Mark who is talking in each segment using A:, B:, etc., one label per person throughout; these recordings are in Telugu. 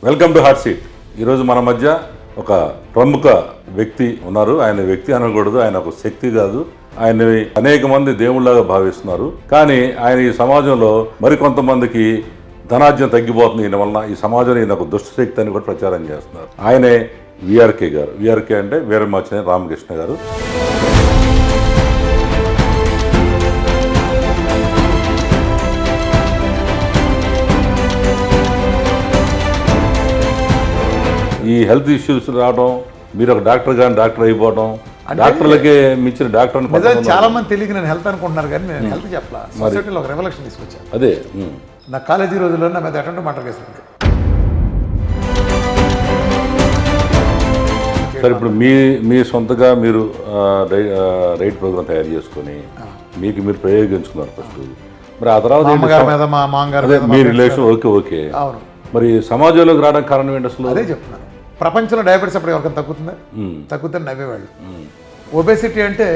A: Welcome to hot seat. ఈరోజు మన మధ్య ఒక ప్రముఖ వ్యక్తి ఉన్నారు. ఆయన వ్యక్తి అనకూడదు, ఆయన ఒక శక్తి కాదు. ఆయన్ని అనేక మంది దేవుళ్ళగా భావిస్తున్నారు. కానీ ఆయన ఈ సమాజంలో మరికొంతమందికి ధనార్జన తగ్గిపోతుంది. ఈయన వలన ఈ సమాజంలో ఈయన ఒక దుష్ట శక్తి అని కూడా ప్రచారం చేస్తున్నారు. ఆయనే విఆర్కే గారు. విఆర్కే అంటే వీరమాచినేని రామకృష్ణ గారు. ఈ హెల్త్ ఇష్యూస్ రావడం, మీరు ఒక డాక్టర్ కానీ డాక్టర్ అయిపోవడం, డాక్టర్లకే మించిన డాక్టర్
B: చాలా మంది తెలియక నేను హెల్త్ అనుకుంటున్నారు, కానీ నేను హెల్త్ చెప్పలా. సొసైటీలో ఒక రెవల్యూషన్ తీసుకొచ్చాను.
A: అదే
B: నా కాలేజీ రోజుల్లో నా మీద అటెండ్ మటర్ కేసు.
A: సరే, ఇప్పుడు మీ సొంతగా మీరు రైట్ ప్రోగ్రామ్ తయారు చేసుకొని మీకు మీరు ప్రయోగించుకున్నారు ఫస్ట్. మరి ఆ తర్వాత మీ రిలేషన్ ఓకే.
B: అవును.
A: మరి సమాజంలోకి రావడానికి కారణం ఏంటి అసలు?
B: అదే చెప్తున్నాను. ప్రపంచంలో డయాబెటీస్ అప్పుడు ఎవరికైనా తగ్గుతుందా? తగ్గుతుంది నవ్వేవాళ్ళు. ఒబేసిటీ అంటే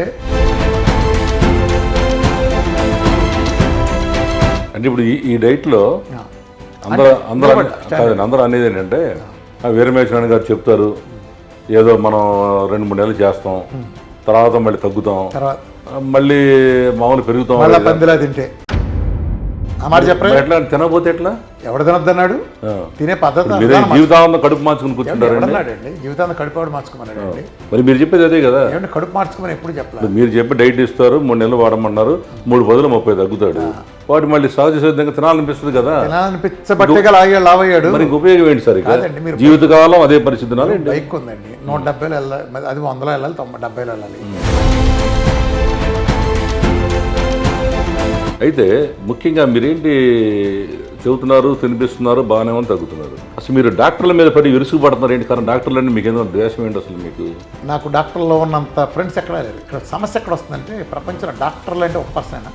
A: ఇప్పుడు ఈ డైట్లో అందరూ అనేది ఏంటంటే వీరమేశ్వరన్ గారు చెప్తారు, ఏదో మనం 2-3 నెలలు చేస్తాం, తర్వాత మళ్ళీ తగ్గుతాం, మళ్ళీ మామూలు పెరుగుతాం,
B: పందిలా తింటే
A: ఎట్లా తినకపోతే ఎట్లా?
B: ఎవడు తినొద్దన్నాడు? తినే పద్ధతి
A: జీవితాంతం కడుపు మార్చుకుని కూర్చుంటారు.
B: జీవితాంతం కడుపు మార్చుకోమన్నాడు.
A: మరి మీరు చెప్పేది అదే కదా.
B: ఏమంటే కడుపు మార్చుకోమని ఎప్పుడు చెప్పలేదు.
A: మీరు చెప్పి డైట్ ఇస్తారు, 3 నెలలు వాడమన్నారు, 3 బదులు 30 తగ్గుతాడు. వాటి మళ్ళీ సహజ సిద్ధంగా తినాలనిపిస్తుంది కదా.
B: తినాలనిపించబట్టే లావయ్యాడు.
A: మరి ఉపయోగం ఏంటి సార్? జీవితకాలం అదే పరిస్థితి.
B: బైక్ ఉందండి, 170 వెళ్ళాలి, అది 100 వెళ్ళాలి, 70 వెళ్ళాలి.
A: అయితే ముఖ్యంగా మీరేంటి చెబుతున్నారు, తినిపిస్తున్నారు, బాగానే ఉంది, తగ్గుతున్నారు. అసలు మీరు డాక్టర్ల మీద పడి విరుసుకు పడుతున్నారు ఏంటి? कारण డాక్టర్లు అంటే మీకు ఏదో ద్వేషం ఏంటి అసలు? మీకు
B: నాకు డాక్టర్లో ఉన్నంత ఫ్రెండ్స్ ఎక్కడా లేరు. ఇక్కడ సమస్య ఎక్కడ వస్తుందంటే, ప్రపంచంలో డాక్టర్లు అంటే 1%.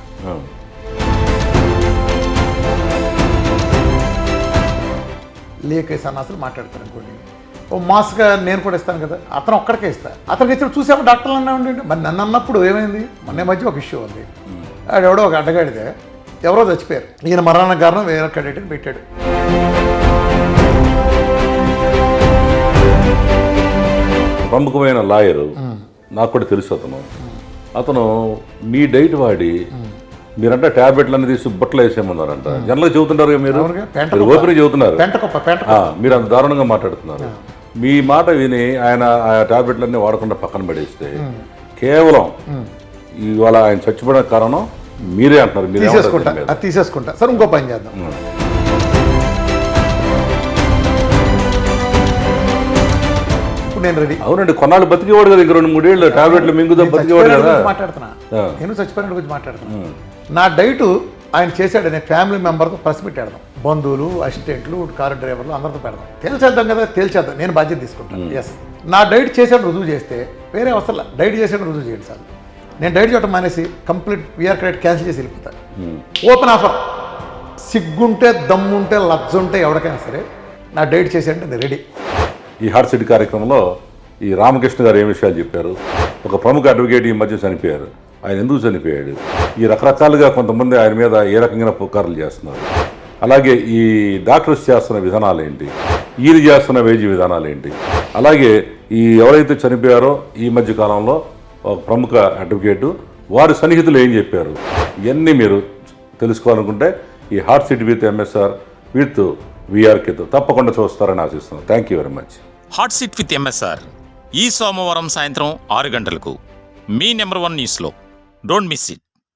B: లేకేసి అన్న అసలు మాట్లాడతారు అనుకోండి, ఓ మాస్గా నేను కూడా ఇస్తాను కదా, అతను ఒక్కడికే ఇస్తాను. అతనికి ఇచ్చిన చూసాము డాక్టర్లు అన్నా ఉండండి. మరి నన్ను అన్నప్పుడు ఏమైంది? మొన్న మధ్య ఒక ఇష్యూ ఉంది. ఆడెవడో ఒక అడ్డగాడితే ఎవరో చచ్చిపోయారు. ఈయన మరణానికి కారణం వేరే క్రెడిట్ని పెట్టాడు.
A: ప్రముఖమైన లాయరు, నాకు కూడా తెలుసు అతను మీ డైట్ వాడి మీరంటే ట్యాబ్లెట్లన్నీ తీసి బట్టలు వేసేయమన్నారంట. జనరల్గా చెబుతుంటారు, మీరు ఓపెన్ చెబుతున్నారు, మీరు అంత దారుణంగా మాట్లాడుతున్నారు. మీ మాట విని ఆయన ఆ ట్యాబ్లెట్లన్నీ వాడకుండా పక్కన పడేస్తే కేవలం ఇవాళ ఆయన చచ్చిపోవడానికి కారణం మీరే అంటున్నారు.
B: అది తీసేసుకుంటా. సరే, ఇంకో పని చేద్దాం. ఇప్పుడు నేను రెడీ.
A: అవునండి, కొన్నాళ్ళు బతికేవాడు కదా, ఇంక 2-3 ఏళ్ళు టాబ్లెట్లు మింగుదా బతికేవాడు కదా.
B: మాట్లాడుతున్నా, నేను చచ్చిపోయిన గురించి మాట్లాడుతున్నా. నా డైట్ ఆయన చేశాడు, నేను ఫ్యామిలీ మెంబర్తో ప్రెస్ మీట్ పెడదాం, బంధువులు, అసిస్టెంట్లు, కారు డ్రైవర్లు అందరితో పెడదాం, తేల్చేద్దాం కదా, తేల్చేద్దాం. నేను బాధ్యత తీసుకుంటాను. ఎస్, నా డైట్ చేశాడు రుజువు చేస్తే వేరే అవసరం. డైట్ చేశాడు రుజువు చేయండి సార్. నేను డైట్ చేయడం మానేసి కంప్లీట్ విఆర్ క్రెడిట్ క్యాన్సిల్ చేసి వెళ్ళిపోతాను. Open offer. సిగ్గుంటే, దమ్ముంటే, లజ్జ ఉంటే ఎవరికైనా సరే నా డైట్ చేసేయండి, నేను రెడీ.
A: ఈ హాట్ సిటీ కార్యక్రమంలో ఈ రామకృష్ణ గారు ఏం విషయాలు చెప్పారు? ఒక ప్రముఖ అడ్వకేట్ ఈ మధ్య చనిపోయారు. ఆయన ఎందుకు చనిపోయాడు? ఈ రకరకాలుగా కొంతమంది ఆయన మీద ఏ రకంగా పుకార్లు చేస్తున్నారు. అలాగే ఈ డాక్టర్స్ చేస్తున్న విధానాలు ఏంటి, ఈయన చేస్తున్న వైద్య విధానాలు ఏంటి, అలాగే ఈ ఎవరైతే చనిపోయారో ఈ మధ్య కాలంలో ఒక ప్రముఖ అడ్వకేటు, వారి సన్నిహితులు ఏం చెప్పారు, ఇవన్నీ మీరు తెలుసుకోవాలనుకుంటే ఈ hot city with MSR with విఆర్కేతో తప్పకుండా చూస్తారని ఆశిస్తున్నాను. Thank you very much.
C: Hot sit with MSR ఈ సోమవారం సాయంత్రం 6 గంటలకు మీ నెంబర్ 1 న్యూస్లో. Don't miss it.